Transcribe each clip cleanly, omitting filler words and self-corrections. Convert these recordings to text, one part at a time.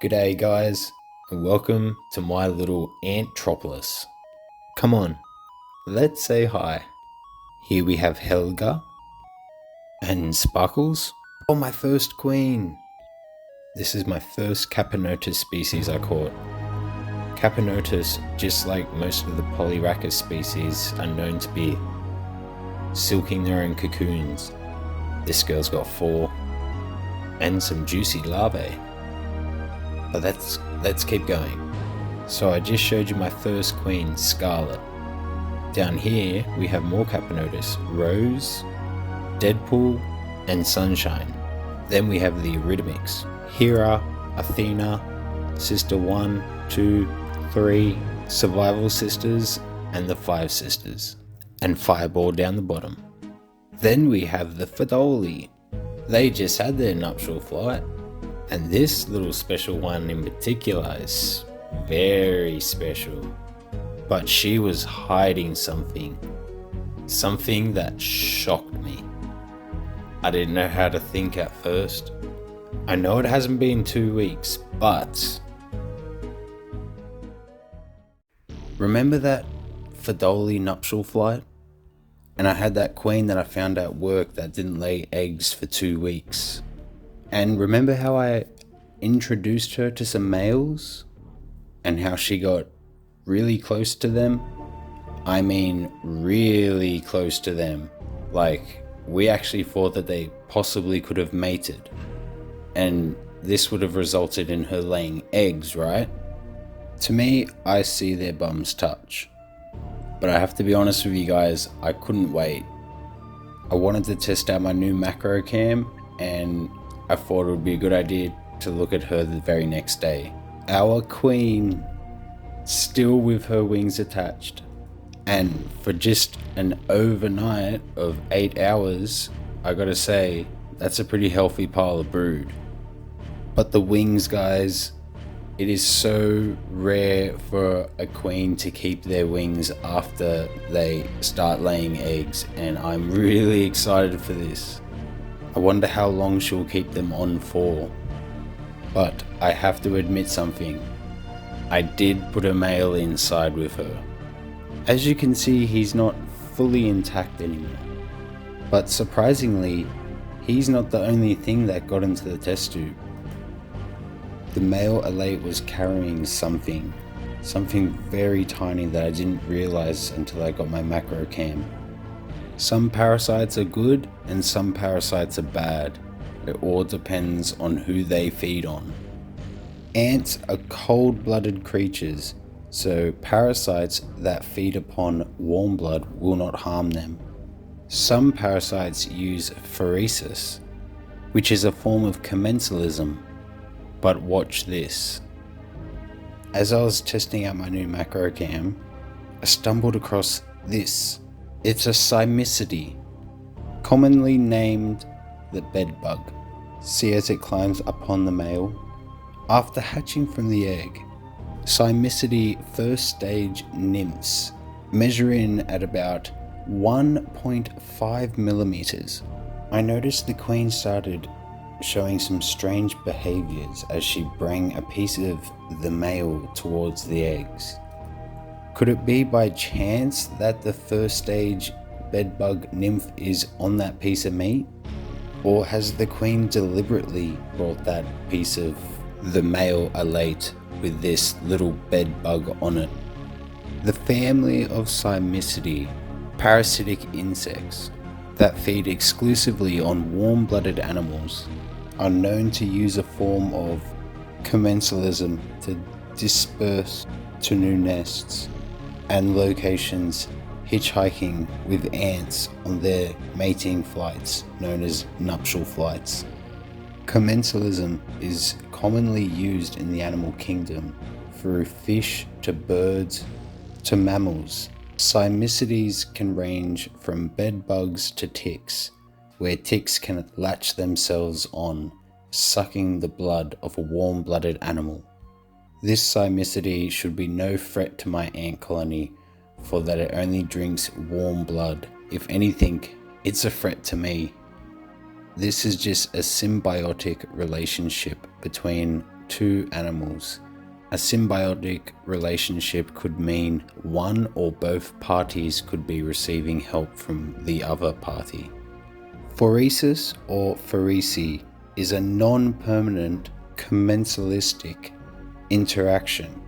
G'day guys, and welcome to my little antropolis. Come on, let's say hi. Here we have Helga and Sparkles. Oh, my first queen. This is my first Capanotus species I caught. Capanotus, just like most of the Polyrhacus species, are known to be silking their own cocoons. This girl's got 4 and some juicy larvae. But let's keep going. So I just showed you my first queen, Scarlet. Down here we have more Capanotus, Rose, Deadpool, and Sunshine. Then we have the Iridimix, Hera, Athena, Sister 1, 2, 3, Survival Sisters, and the 5 Sisters, and Fireball down the bottom. Then we have the Fidoli. They just had their nuptial flight. And this little special one in particular is very special. But she was hiding something that shocked me. I didn't know how to think at first. I know it hasn't been 2 weeks, but remember that Fidoli nuptial flight? And I had that queen that I found at work that didn't lay eggs for 2 weeks. And remember how I introduced her to some males and how she got really close to them? I mean, really close to them. Like, we actually thought that they possibly could have mated. And this would have resulted in her laying eggs, right? To me, I see their bums touch. But I have to be honest with you guys, I couldn't wait. I wanted to test out my new macro cam, and I thought it would be a good idea to look at her the very next day. Our queen, still with her wings attached. And for just an overnight of 8 hours, I gotta say, that's a pretty healthy pile of brood. But the wings, guys, it is so rare for a queen to keep their wings after they start laying eggs, and I'm really excited for this. I wonder how long she'll keep them on for. But I have to admit something. I did put a male inside with her. As you can see, he's not fully intact anymore. But surprisingly, he's not the only thing that got into the test tube. The male elate was carrying something very tiny that I didn't realize until I got my macro cam. Some parasites are good and some parasites are bad. It all depends on who they feed on. Ants are cold-blooded creatures, so parasites that feed upon warm blood will not harm them. Some parasites use pheresis, which is a form of commensalism. But watch this. As I was testing out my new macro cam, I stumbled across this. It's a Cimicidae, commonly named the BedBug. See as it climbs upon the male? After hatching from the egg, Cimicidae first stage nymphs measure in at about 1.5 millimeters. I noticed the queen started showing some strange behaviors as she brought a piece of the male towards the eggs. Could it be by chance that the first stage bedbug nymph is on that piece of meat? Or has the queen deliberately brought that piece of the male elate with this little bedbug on it? The family of Cimicidae, parasitic insects that feed exclusively on warm-blooded animals, are known to use a form of commensalism to disperse to new nests and locations, hitchhiking with ants on their mating flights known as nuptial flights. Commensalism is commonly used in the animal kingdom through fish to birds to mammals. Cimicides can range from bedbugs to ticks, where ticks can latch themselves on, sucking the blood of a warm-blooded animal. This Cimicidae should be no threat to my ant colony, for that it only drinks warm blood. If anything, it's a threat to me. This is just a symbiotic relationship between two animals. A symbiotic relationship could mean one or both parties could be receiving help from the other party. Phoresis or phoresis is a non-permanent commensalistic interaction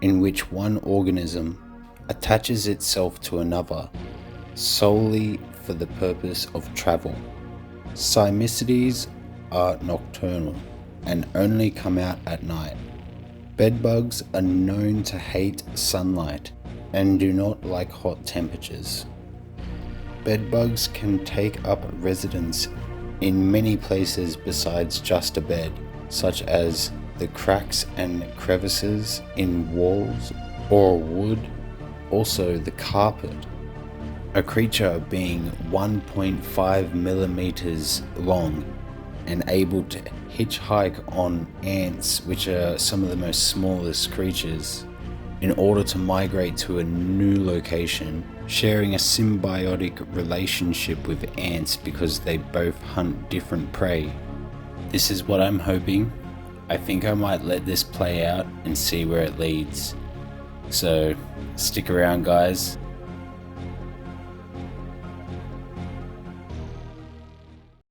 in which one organism attaches itself to another solely for the purpose of travel. Cimicidae are nocturnal and only come out at night. Bedbugs are known to hate sunlight and do not like hot temperatures. Bedbugs can take up residence in many places besides just a bed, such as the cracks and crevices in walls or wood, also the carpet. A creature being 1.5 millimeters long and able to hitchhike on ants, which are some of the most smallest creatures, in order to migrate to a new location, sharing a symbiotic relationship with ants because they both hunt different prey. This is what I'm hoping. I think I might let this play out and see where it leads. So stick around, guys.